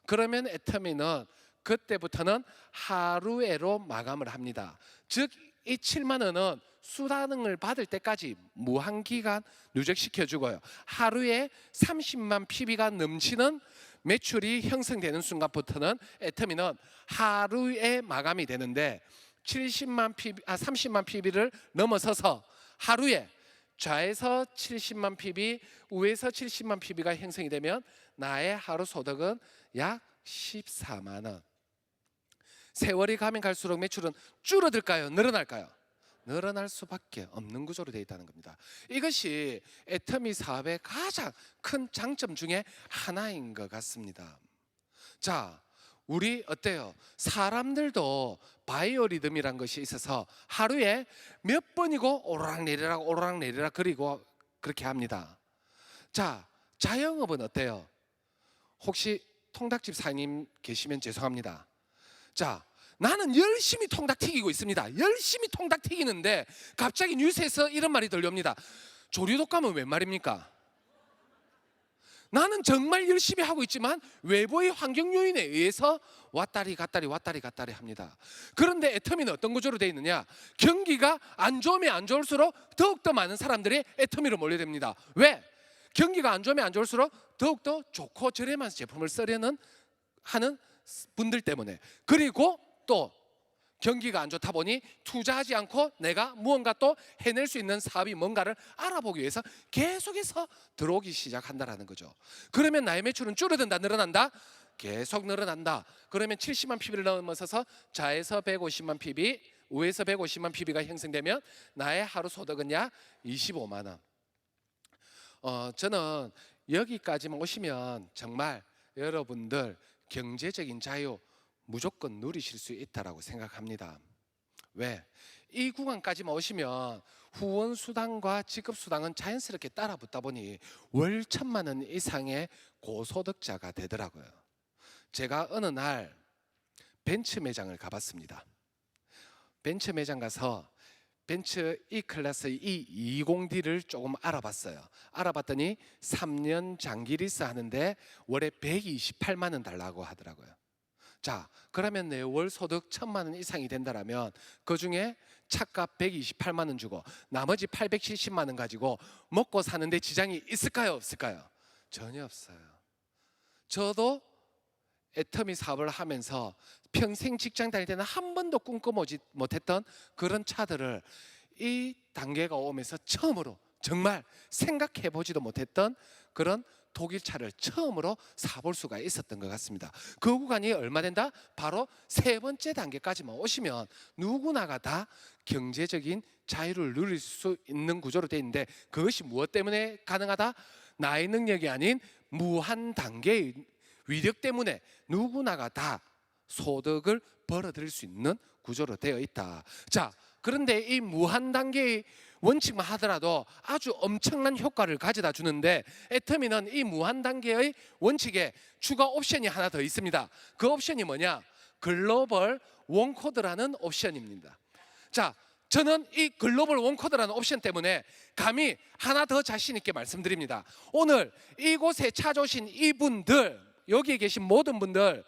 그러면 애터미는 그때부터는 하루에로 마감을 합니다. 즉 이 7만 원은 수당을 받을 때까지 무한기간 누적시켜 주고요. 하루에 30만 PB가 넘치는 매출이 형성되는 순간부터는 애터미는 하루에 마감이 되는데, 30만 PB를 넘어서서 하루에 좌에서 70만 PB, 우에서 70만 PB가 형성이 되면 나의 하루 소득은 약 14만 원. 세월이 가면 갈수록 매출은 줄어들까요? 늘어날까요? 늘어날 수밖에 없는 구조로 되어 있다는 겁니다. 이것이 애터미 사업의 가장 큰 장점 중에 하나인 것 같습니다. 자, 우리 어때요? 사람들도 바이오리듬이란 것이 있어서 하루에 몇 번이고 오르락내리락 오르락내리락 그리고 그렇게 합니다. 자, 자영업은 어때요? 혹시 통닭집 사장님 계시면 죄송합니다. 자, 나는 열심히 통닭 튀기고 있습니다. 열심히 통닭 튀기는데 갑자기 뉴스에서 이런 말이 들려옵니다. 조류독감은 웬 말입니까? 나는 정말 열심히 하고 있지만 외부의 환경 요인에 의해서 왔다리 갔다리 왔다리 갔다리 합니다. 그런데 애터미는 어떤 구조로 되어 있느냐? 경기가 안 좋으면 안 좋을수록 더욱더 많은 사람들이 애터미로 몰려듭니다. 왜? 경기가 안 좋으면 안 좋을수록 더욱더 좋고 저렴한 제품을 쓰려는 하는 분들 때문에, 그리고 또 경기가 안 좋다 보니 투자하지 않고 내가 무언가 또 해낼 수 있는 사업이 뭔가를 알아보기 위해서 계속해서 들어오기 시작한다라는 거죠. 그러면 나의 매출은 줄어든다, 늘어난다? 계속 늘어난다. 그러면 70만 PB를 넘어서서 좌에서 150만 PB, 우에서 150만 PB가 형성되면 나의 하루 소득은 약 25만 원. 저는 여기까지만 오시면 정말 여러분들 경제적인 자유 무조건 누리실 수 있다라고 생각합니다. 왜? 이 구간까지만 오시면 후원 수당과 지급 수당은 자연스럽게 따라 붙다 보니 월 1,000만 원 이상의 고소득자가 되더라고요. 제가 어느 날 벤츠 매장을 가봤습니다. 벤츠 매장 가서 벤츠 E클래스 E20D를 조금 알아봤어요. 알아봤더니 3년 장기 리스 하는데 월에 128만 원 달라고 하더라고요. 자, 그러면 내 월 소득 1,000만 원 이상이 된다면 그 중에 차값 128만 원 주고 나머지 870만 원 가지고 먹고 사는데 지장이 있을까요, 없을까요? 전혀 없어요. 저도 애터미 사업을 하면서 평생 직장 다닐 때는 한 번도 꿈꿔보지 못했던 그런 차들을 이 단계가 오면서 처음으로 정말 생각해보지도 못했던 그런 독일 차를 처음으로 사볼 수가 있었던 것 같습니다. 그 구간이 얼마 된다? 바로 세 번째 단계까지만 오시면 누구나가 다 경제적인 자유를 누릴 수 있는 구조로 되어 있는데, 그것이 무엇 때문에 가능하다? 나의 능력이 아닌 무한 단계의 위력 때문에 누구나가 다 소득을 벌어들일 수 있는 구조로 되어 있다. 자, 그런데 이 무한 단계의 원칙만 하더라도 아주 엄청난 효과를 가져다 주는데, 애터미는 이 무한 단계의 원칙에 추가 옵션이 하나 더 있습니다. 그 옵션이 뭐냐? 글로벌 원코드라는 옵션입니다. 자, 저는 이 글로벌 원코드라는 옵션 때문에 감히 하나 더 자신 있게 말씀드립니다. 오늘 이곳에 찾아오신 이분들, 여기에 계신 모든 분들,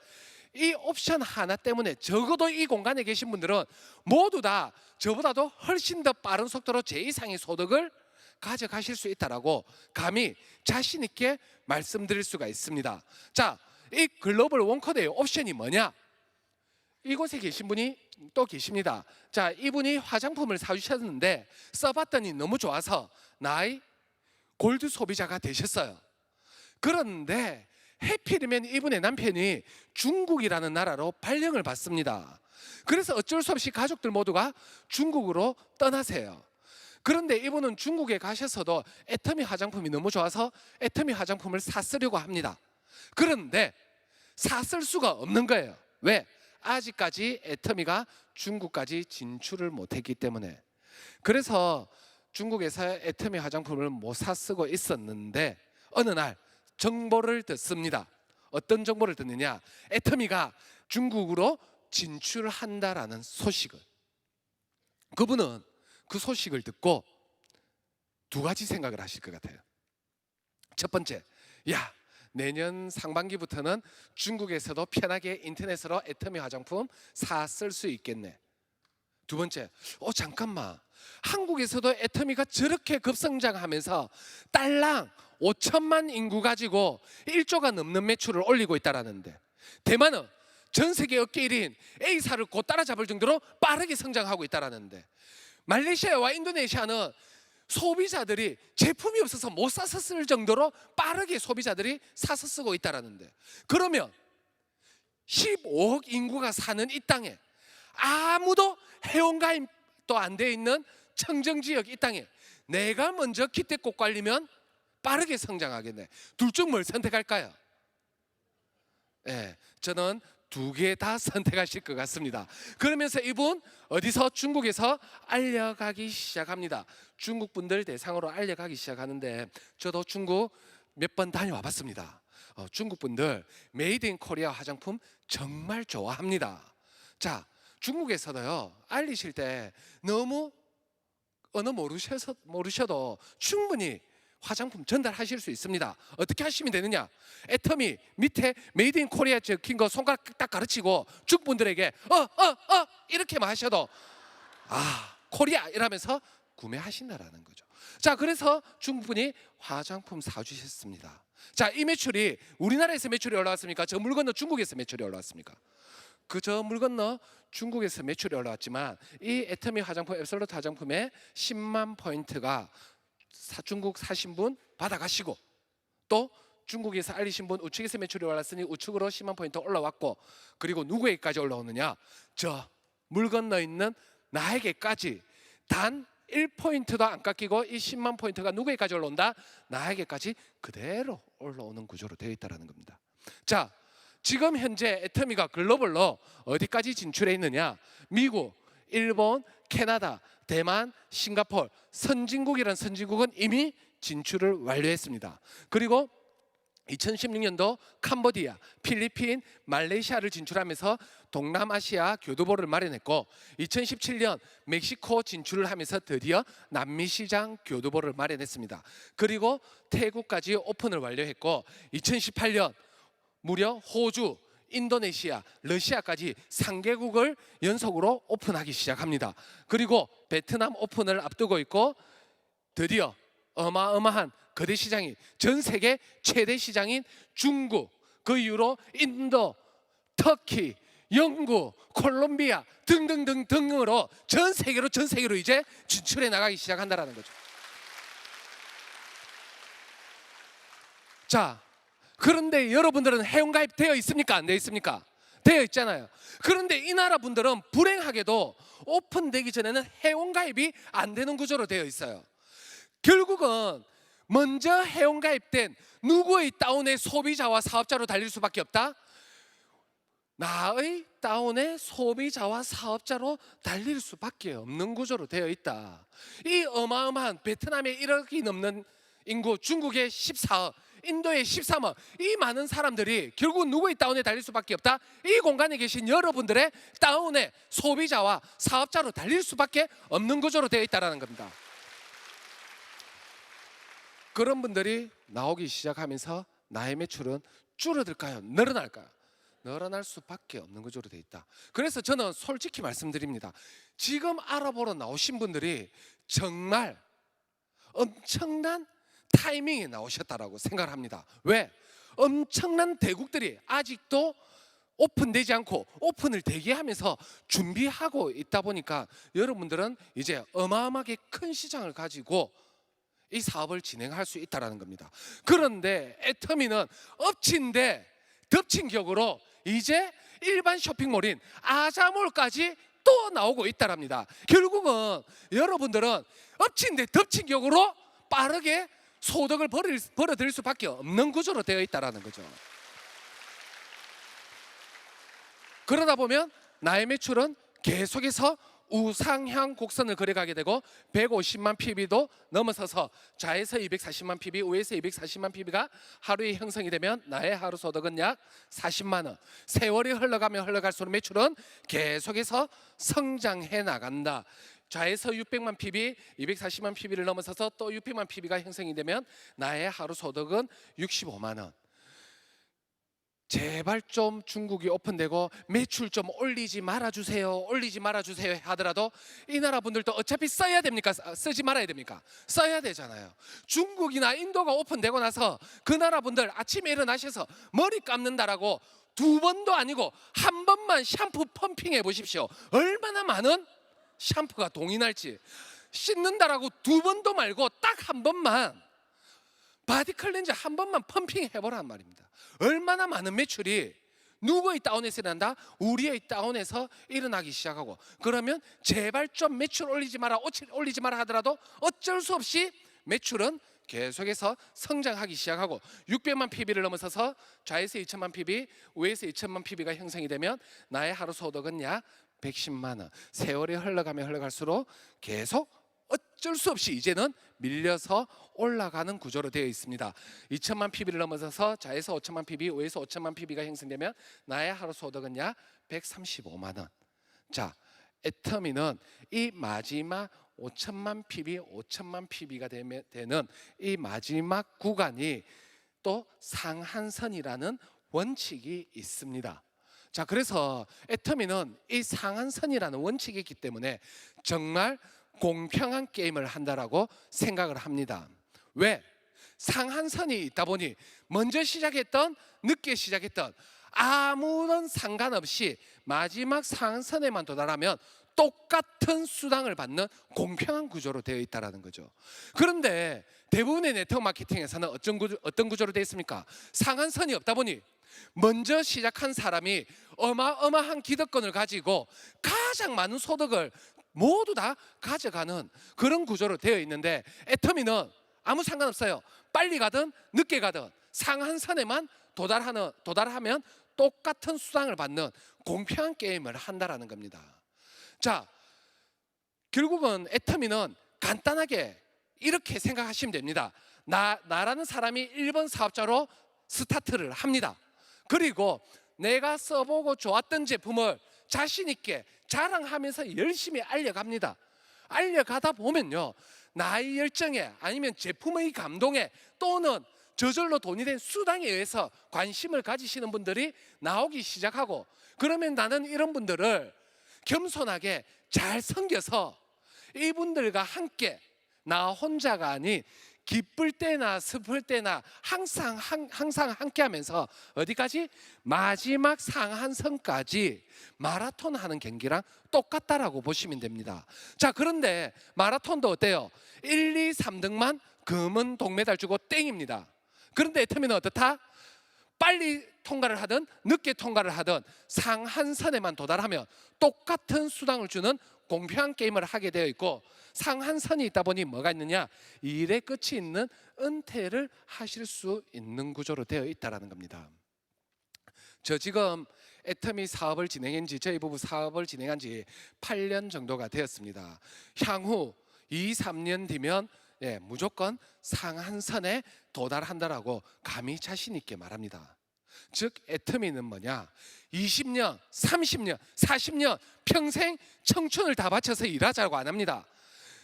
이 옵션 하나 때문에 적어도 이 공간에 계신 분들은 모두 다 저보다도 훨씬 더 빠른 속도로 제 이상의 소득을 가져가실 수 있다라고 감히 자신 있게 말씀드릴 수가 있습니다. 자, 이 글로벌 원코드의 옵션이 뭐냐? 이곳에 계신 분이 또 계십니다. 자, 이분이 화장품을 사주셨는데 써봤더니 너무 좋아서 나의 골드 소비자가 되셨어요. 그런데 해필이면 이분의 남편이 중국이라는 나라로 발령을 받습니다. 그래서 어쩔 수 없이 가족들 모두가 중국으로 떠나세요. 그런데 이분은 중국에 가셔서도 애터미 화장품이 너무 좋아서 애터미 화장품을 사쓰려고 합니다. 그런데 사쓸 수가 없는 거예요. 왜? 아직까지 애터미가 중국까지 진출을 못했기 때문에. 그래서 중국에서 애터미 화장품을 못 사쓰고 있었는데 어느 날 정보를 듣습니다. 어떤 정보를 듣느냐? 애터미가 중국으로 진출한다라는 소식을. 그분은 그 소식을 듣고 두 가지 생각을 하실 것 같아요. 첫 번째, 야, 내년 상반기부터는 중국에서도 편하게 인터넷으로 애터미 화장품 사 쓸 수 있겠네. 두 번째, 잠깐만, 한국에서도 애터미가 저렇게 급성장하면서 딸랑 5천만 인구 가지고 1조가 넘는 매출을 올리고 있다라는데, 대만은 전 세계 업계 1위인 A사를 곧 따라잡을 정도로 빠르게 성장하고 있다라는데, 말레이시아와 인도네시아는 소비자들이 제품이 없어서 못 사서 쓸 정도로 빠르게 소비자들이 사서 쓰고 있다라는데, 그러면 15억 인구가 사는 이 땅에 아무도 회원가입도 안 돼 있는 청정지역 이 땅에 내가 먼저 기대꽃 관리면 빠르게 성장하겠네. 둘 중 뭘 선택할까요? 저는 두 개 다 선택하실 것 같습니다. 그러면서 이분 어디서? 중국에서 알려가기 시작합니다. 중국 분들 대상으로 알려가기 시작하는데, 저도 중국 몇 번 다녀와 봤습니다. 중국 분들 메이드 인 코리아 화장품 정말 좋아합니다. 자, 중국에서도요, 알리실 때 너무 언어 모르셔도 충분히 화장품 전달하실 수 있습니다. 어떻게 하시면 되느냐? 애터미 밑에 메이드 인 코리아 적힌 거 손가락 딱 가르치고 중국분들에게 이렇게만 하셔도 코리아 이러면서 구매하신다라는 거죠. 자, 그래서 중국분이 화장품 사주셨습니다. 자, 이 매출이 우리나라에서 매출이 올라왔습니까? 저 물 건너 중국에서 매출이 올라왔습니까? 저 물 건너 중국에서 매출이 올라왔지만 이 애터미 화장품, 앱솔루트 화장품의 10만 포인트가 중국 사신 분 받아가시고, 또 중국에서 알리신 분 우측에서 매출이 올랐으니 우측으로 10만 포인트 올라왔고, 그리고 누구에게까지 올라오느냐? 저 물 건너 있는 나에게까지 단 1포인트도 안 깎이고 이 10만 포인트가 누구에게까지 올라온다? 나에게까지 그대로 올라오는 구조로 되어 있다는 겁니다. 자, 지금 현재 애터미가 글로벌로 어디까지 진출해 있느냐? 미국, 일본, 캐나다, 대만, 싱가포르, 선진국이란 선진국은 이미 진출을 완료했습니다. 그리고 2016년도 캄보디아, 필리핀, 말레이시아를 진출하면서 동남아시아 교두보를 마련했고, 2017년 멕시코 진출을 하면서 드디어 남미 시장 교두보를 마련했습니다. 그리고 태국까지 오픈을 완료했고, 2018년 무려 호주, 인도네시아, 러시아까지 3개국을 연속으로 오픈하기 시작합니다. 그리고 베트남 오픈을 앞두고 있고, 드디어 어마어마한 거대 시장이 전 세계 최대 시장인 중국, 그 이후로 인도, 터키, 영국, 콜롬비아 등등등등으로 전 세계로 이제 진출해 나가기 시작한다라는 거죠. 자, 그런데 여러분들은 회원가입 되어 있습니까? 안 되어 있습니까? 되어 있잖아요. 그런데 이 나라 분들은 불행하게도 오픈되기 전에는 회원가입이 안 되는 구조로 되어 있어요. 결국은 먼저 회원가입된 누구의 다운의 소비자와 사업자로 달릴 수밖에 없다? 나의 다운의 소비자와 사업자로 달릴 수밖에 없는 구조로 되어 있다. 이 어마어마한 베트남의 1억이 넘는 인구, 중국의 14억, 인도의 13억, 이 많은 사람들이 결국 누구의 다운에 달릴 수밖에 없다? 이 공간에 계신 여러분들의 다운의 소비자와 사업자로 달릴 수밖에 없는 구조로 되어 있다는 겁니다. 그런 분들이 나오기 시작하면서 나의 매출은 줄어들까요? 늘어날까요? 늘어날 수밖에 없는 구조로 되어 있다. 그래서 저는 솔직히 말씀드립니다. 지금 알아보러 나오신 분들이 정말 엄청난 타이밍에 나오셨다라고 생각합니다. 왜? 엄청난 대국들이 아직도 오픈되지 않고 오픈을 대기하면서 준비하고 있다 보니까 여러분들은 이제 어마어마하게 큰 시장을 가지고 이 사업을 진행할 수 있다는 겁니다. 그런데 애터미는 엎친 데 덮친 격으로 이제 일반 쇼핑몰인 아자몰까지 또 나오고 있다랍니다. 결국은 여러분들은 엎친 데 덮친 격으로 빠르게 소득을 벌어들일 수밖에 없는 구조로 되어 있다는 거죠. 그러다 보면 나의 매출은 계속해서 우상향 곡선을 그려가게 되고 150만 PB도 넘어서서 좌에서 240만 PB, 우에서 240만 PB가 하루에 형성이 되면 나의 하루 소득은 약 40만 원. 세월이 흘러가면 흘러갈수록 매출은 계속해서 성장해 나간다. 좌에서 600만 PB, 240만 PB를 넘어서서 또 600만 PB가 형성이 되면 나의 하루 소득은 65만 원. 제발 좀 중국이 오픈되고 매출 좀 올리지 말아주세요, 올리지 말아주세요 하더라도 이 나라 분들도 어차피 써야 됩니까? 쓰지 말아야 됩니까? 써야 되잖아요. 중국이나 인도가 오픈되고 나서 그 나라 분들 아침에 일어나셔서 머리 감는다라고 두 번도 아니고 한 번만 샴푸 펌핑해 보십시오. 얼마나 많은 샴푸가 동인할지. 씻는다라고 두 번도 말고 딱 한 번만 바디 클렌저 한 번만 펌핑 해보란 말입니다. 얼마나 많은 매출이 누구의 다운에서 일어난다? 우리의 다운에서 일어나기 시작하고, 그러면 제발 좀 매출 올리지 마라, 올리지 마라 하더라도 어쩔 수 없이 매출은 계속해서 성장하기 시작하고 600만 PB를 넘어서서 좌에서 2천만 PB, 우에서 2천만 PB가 형성이 되면 나의 하루 소득은 약 110만 원. 세월이 흘러가면 흘러갈수록 계속 어쩔 수 없이 이제는 밀려서 올라가는 구조로 되어 있습니다. 2천만 PB를 넘어서서 좌에서 5천만 PB, 우에서 5천만 PB가 형성되면 나의 하루 소득은 약 135만 원. 자, 애터미는 이 마지막 5천만 PB, 5천만 PB가 되는 이 마지막 구간이 또 상한선이라는 원칙이 있습니다. 자, 그래서 애터미는 이 상한선이라는 원칙이 있기 때문에 정말 공평한 게임을 한다라고 생각을 합니다. 왜? 상한선이 있다 보니 먼저 시작했던 늦게 시작했던 아무런 상관없이 마지막 상한선에만 도달하면 똑같은 수당을 받는 공평한 구조로 되어 있다는 거죠. 그런데 대부분의 네트워크 마케팅에서는 어떤 구조로 되어 있습니까? 상한선이 없다 보니 먼저 시작한 사람이 어마어마한 기득권을 가지고 가장 많은 소득을 모두 다 가져가는 그런 구조로 되어 있는데, 애터미는 아무 상관없어요. 빨리 가든 늦게 가든 상한선에만 도달하면 똑같은 수당을 받는 공평한 게임을 한다라는 겁니다. 자, 결국은 애터미는 간단하게 이렇게 생각하시면 됩니다. 나라는 사람이 1번 사업자로 스타트를 합니다. 그리고 내가 써보고 좋았던 제품을 자신 있게 자랑하면서 열심히 알려갑니다. 알려가다 보면요, 나의 열정에 아니면 제품의 감동에 또는 저절로 돈이 된 수당에 의해서 관심을 가지시는 분들이 나오기 시작하고, 그러면 나는 이런 분들을 겸손하게 잘 섬겨서 이분들과 함께 나 혼자가 아닌 기쁠 때나 슬플 때나 항상 함께하면서 어디까지? 마지막 상한선까지 마라톤 하는 경기랑 똑같다라고 보시면 됩니다. 자, 그런데 마라톤도 어때요? 1, 2, 3등만 금은 동메달 주고 땡입니다. 그런데 애터미는 어떻다? 빨리 통과를 하든 늦게 통과를 하든 상한선에만 도달하면 똑같은 수당을 주는 공평한 게임을 하게 되어 있고, 상한선이 있다 보니 뭐가 있느냐? 일의 끝이 있는 은퇴를 하실 수 있는 구조로 되어 있다는 겁니다. 저 지금 애터미 사업을 진행한 지, 저희 부부 사업을 진행한 지 8년 정도가 되었습니다. 향후 2, 3년 뒤면 무조건 상한선에 도달한다라고 감히 자신 있게 말합니다. 즉 애터미는 뭐냐? 20년, 30년, 40년 평생 청춘을 다 바쳐서 일하자고 안 합니다.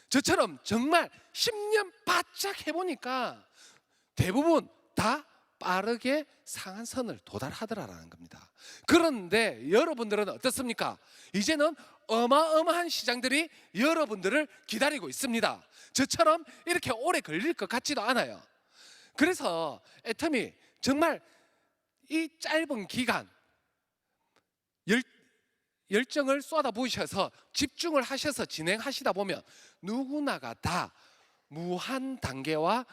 저처럼 정말 10년 바짝 해보니까 대부분 다 빠르게 상한선을 도달하더라라는 겁니다. 그런데 여러분들은 어떻습니까? 이제는 어마어마한 시장들이 여러분들을 기다리고 있습니다. 저처럼 이렇게 오래 걸릴 것 같지도 않아요. 그래서 애터미 정말 이 짧은 기간 열정을 쏟아부으셔서 집중을 하셔서 진행하시다 보면 누구나가 다 무한 단계와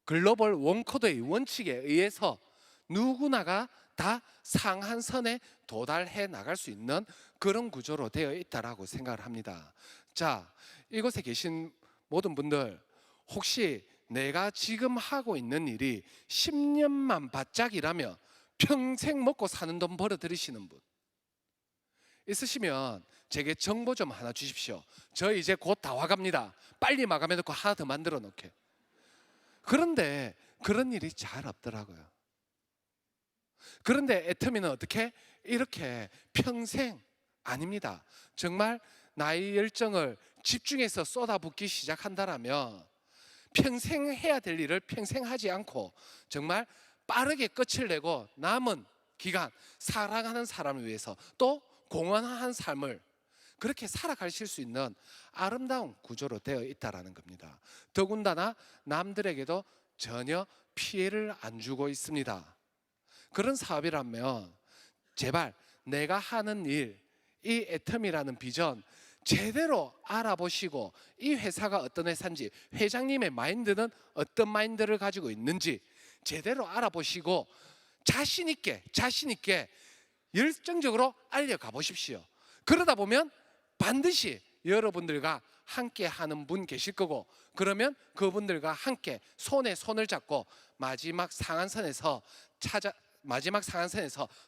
글로벌 원코드의 원칙에 의해서 누구나가 다 상한선에 도달해 나갈 수 있는 그런 구조로 되어 있다라고 생각을 합니다. 자, 이곳에 계신 모든 분들, 혹시 내가 지금 하고 있는 일이 10년만 바짝 일하면 평생 먹고 사는 돈 벌어 들이시는 분 있으시면 제게 정보 좀 하나 주십시오. 저 이제 곧 다 와갑니다. 빨리 마감해 놓고 하나 더 만들어 놓게. 그런데 그런 일이 잘 없더라고요. 그런데 애터미는 어떻게? 이렇게 평생 아닙니다. 정말 나의 열정을 집중해서 쏟아붓기 시작한다라면 평생 해야 될 일을 평생 하지 않고 정말 빠르게 끝을 내고 남은 기간 사랑하는 사람을 위해서 또 공헌한 삶을 그렇게 살아가실 수 있는 아름다운 구조로 되어 있다는 겁니다. 더군다나 남들에게도 전혀 피해를 안 주고 있습니다. 그런 사업이라면 제발 내가 하는 일, 이 애터미라는 비전 제대로 알아보시고 이 회사가 어떤 회사인지, 회장님의 마인드는 어떤 마인드를 가지고 있는지 제대로 알아보시고 자신 있게 열정적으로 알려가 보십시오. 그러다 보면 반드시 여러분들과 함께 하는 분 계실 거고, 그러면 그분들과 함께 손에 손을 잡고 마지막 상한선에서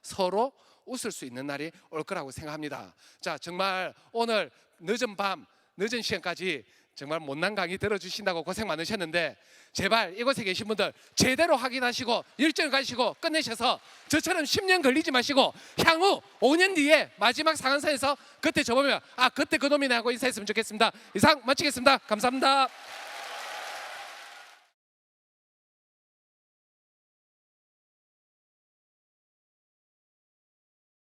서로 웃을 수 있는 날이 올 거라고 생각합니다. 자, 정말 오늘 늦은 시간까지 정말 못난 강의 들어주신다고 고생 많으셨는데 제발 이곳에 계신 분들 제대로 확인하시고 일정을 가시고 끝내셔서 저처럼 10년 걸리지 마시고 향후 5년 뒤에 마지막 상한선에서 그때 저보면 그때 그놈이네 하고 인사했으면 좋겠습니다. 이상 마치겠습니다. 감사합니다.